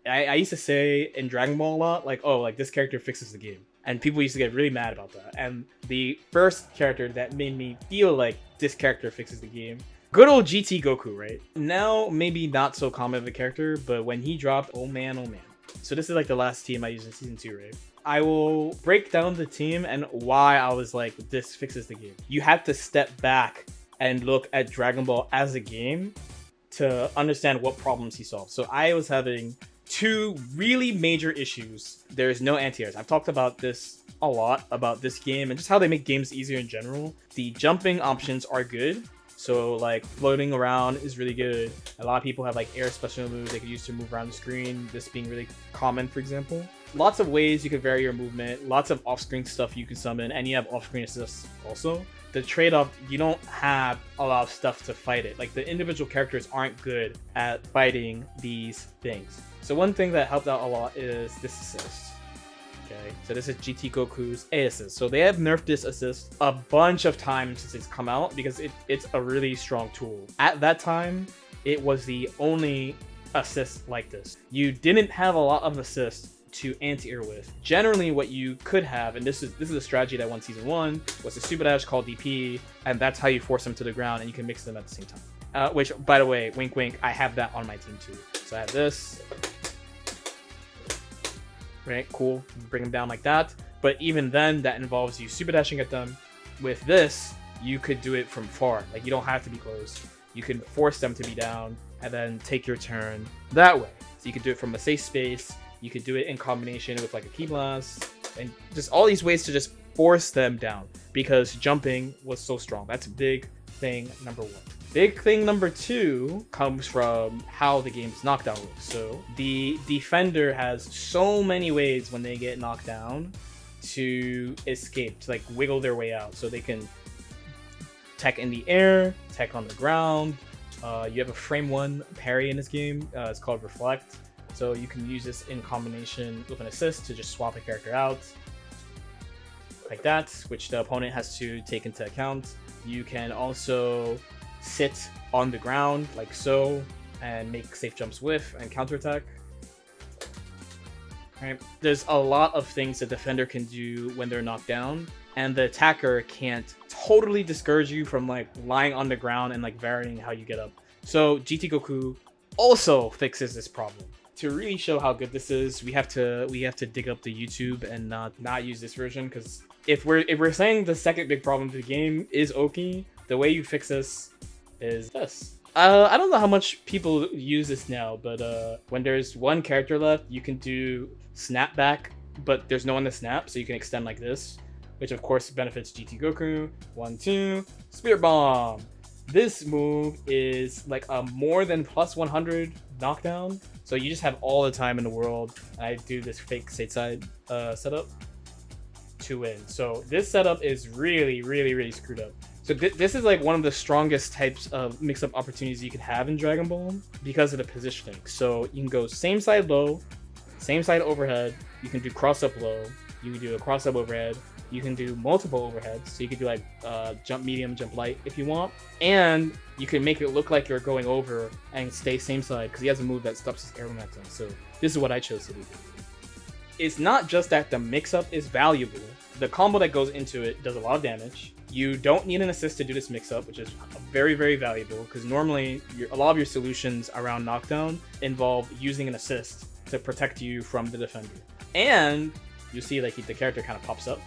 I used to say in Dragon Ball a lot, like, oh, like this character fixes the game. And people used to get really mad about that. And the first character that made me feel like this character fixes the game, good old GT Goku, right? Now, maybe not so common of a character, but when he dropped, oh man, oh man. So this is like the last team I used in Season 2, right? I will break down the team and why I was like, this fixes the game. You have to step back and look at Dragon Ball as a game to understand what problems he solved. So I was having two really major issues. There's no anti-airs. I've talked about this a lot, about this game and just how they make games easier in general. The jumping options are good. So like floating around is really good. A lot of people have like air special moves they could use to move around the screen. This being really common, for example. Lots of ways you can vary your movement. Lots of off-screen stuff you can summon, and you have off-screen assists also. The trade-off, you don't have a lot of stuff to fight it. Like the individual characters aren't good at fighting these things. So one thing that helped out a lot is this assist. Okay, so this is GT Goku's A assist. So they have nerfed this assist a bunch of times since it's come out because it's a really strong tool. At that time, it was the only assist like this. You didn't have a lot of assists to anti-air with. Generally, what you could have, and this is a strategy that won Season 1, was a super dash called DP, and that's how you force them to the ground, and you can mix them at the same time. Which, by the way, wink wink, I have that on my team too. So I have this. Right, cool, bring them down like that. But even then, that involves you super dashing at them. With this, you could do it from far. Like, you don't have to be close. You can force them to be down and then take your turn that way. So you could do it from a safe space. You could do it in combination with like a key blast and just all these ways to just force them down because jumping was so strong. That's big thing number one. Big thing number two comes from how the game's knockdown works. So the defender has so many ways when they get knocked down to escape, to like wiggle their way out. So they can tech in the air, tech on the ground. You have a frame one parry in this game. It's called Reflect. So you can use this in combination with an assist to just swap a character out like that, which the opponent has to take into account. You can also sit on the ground like so and make safe jumps with and counterattack. Right. There's a lot of things the defender can do when they're knocked down, and the attacker can't totally discourage you from like lying on the ground and like varying how you get up. So GT Goku also fixes this problem. To really show how good this is, we have to dig up the YouTube and not use this version, because if we're saying the second big problem of the game is Oki, the way you fix this is this. I don't know how much people use this now, but when there's one character left, you can do snapback, but there's no one to snap, so you can extend like this, which of course benefits GT Goku. 1, 2, Spirit Bomb. This move is like a more than plus 100 knockdown, so you just have all the time in the world. I do this fake stateside setup to win. So this setup is really, really, really screwed up. So this is like one of the strongest types of mix-up opportunities you can have in Dragon Ball because of the positioning. So you can go same side low, same side overhead. You can do cross-up low. You can do a cross-up overhead. You can do multiple overheads. So you can do like jump medium, jump light if you want. And you can make it look like you're going over and stay same side because he has a move that stops his air momentum. So this is what I chose to do. It's not just that the mix-up is valuable. The combo that goes into it does a lot of damage. You don't need an assist to do this mix-up, which is very, very valuable, because normally a lot of your solutions around knockdown involve using an assist to protect you from the defender. And you see like the character kind of pops up.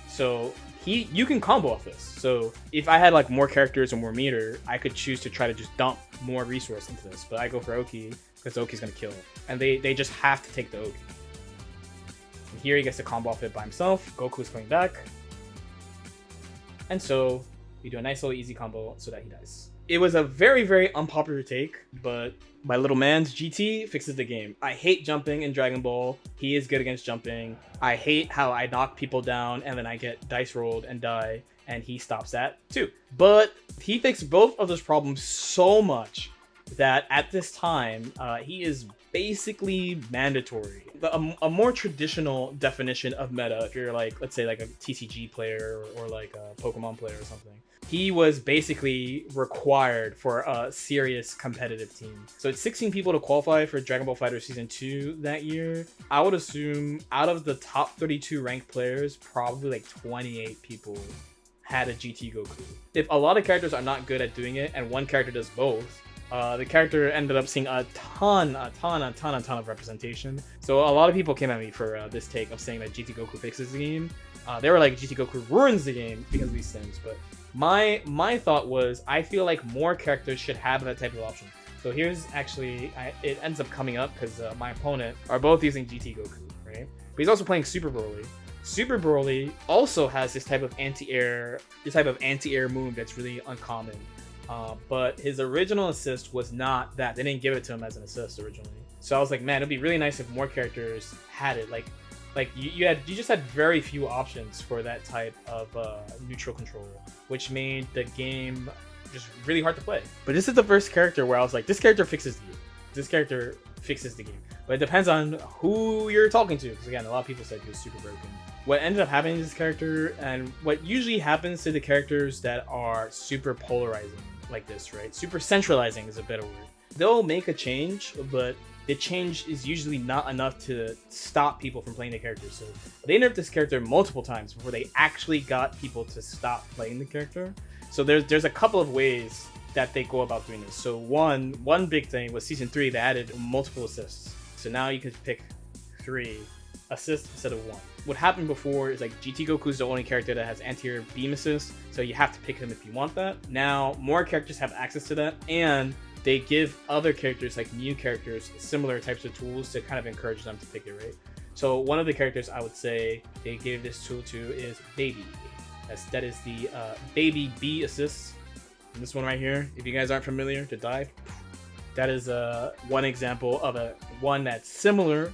So you can combo off this. So if I had like more characters or more meter, I could choose to try to just dump more resource into this. But I go for Oki because Oki's going to kill. And they just have to take the Oki. And here he gets to combo off it by himself. Goku's coming back. And so you do a nice little easy combo so that he dies. It was a very, very unpopular take, but my little man's GT fixes the game. I hate jumping in Dragon Ball. He is good against jumping. I hate how I knock people down and then I get dice rolled and die, and he stops that too. But he fixed both of those problems so much that at this time, he is basically mandatory. A more traditional definition of meta, if you're like, let's say like a TCG player or like a Pokemon player or something, he was basically required for a serious competitive team. So it's 16 people to qualify for Dragon Ball FighterZ Season 2 that year. I would assume out of the top 32 ranked players, probably like 28 people had a GT Goku. If a lot of characters are not good at doing it and one character does both, the character ended up seeing a ton of representation. So a lot of people came at me for this take of saying that GT Goku fixes the game. They were like, GT Goku ruins the game because of these things. But my thought was, I feel like more characters should have that type of option. So here's actually, it ends up coming up because my opponent are both using GT Goku, right? But he's also playing Super Broly. Super Broly also has this type of anti-air move that's really uncommon. But his original assist was not that. They didn't give it to him as an assist originally. So I was like, man, it'd be really nice if more characters had it. Like you just had very few options for that type of neutral control, which made the game just really hard to play. But this is the first character where I was like, this character fixes the game. This character fixes the game. But it depends on who you're talking to, because again, a lot of people said he was super broken. What ended up happening to this character, and what usually happens to the characters that are super polarizing like this, right? Super centralizing is a better word. They'll make a change, but the change is usually not enough to stop people from playing the character. So they nerfed this character multiple times before they actually got people to stop playing the character. So there's a couple of ways that they go about doing this. So one big thing was Season 3, they added multiple assists. So now you can pick 3 assists instead of 1. What happened before is like GT Goku is the only character that has anti-air beam assist, so you have to pick him if you want that. Now more characters have access to that, and they give other characters, like new characters, similar types of tools to kind of encourage them to pick it, right? So one of the characters I would say they gave this tool to is Baby. That is the Baby B assist. And this one right here, if you guys aren't familiar, to dive, that is one example of one that's similar,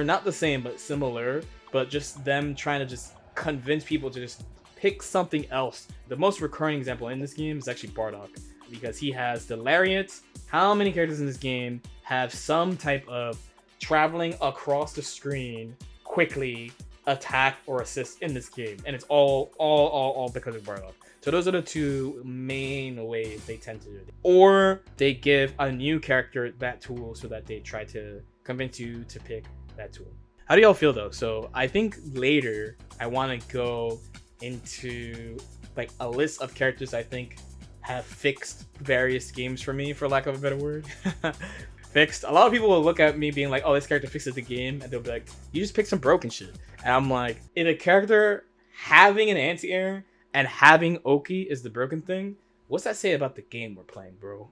not the same, but similar, but just them trying to just convince people to just pick something else. The most recurring example in this game is actually Bardock, because he has the Lariat. How many characters in this game have some type of traveling across the screen quickly attack or assist in this game? And it's all because of Bardock. So those are the two main ways they tend to do it. Or they give a new character that tool so that they try to convince you to pick that tool. How do y'all feel though? So I think later I want to go into like a list of characters I think have fixed various games for me, for lack of a better word. Fixed. A lot of people will look at me being like, oh, this character fixes the game, and they'll be like, you just picked some broken shit. And I'm like, if a character having an anti-air and having Oki is the broken thing, what's that say about the game we're playing, bro?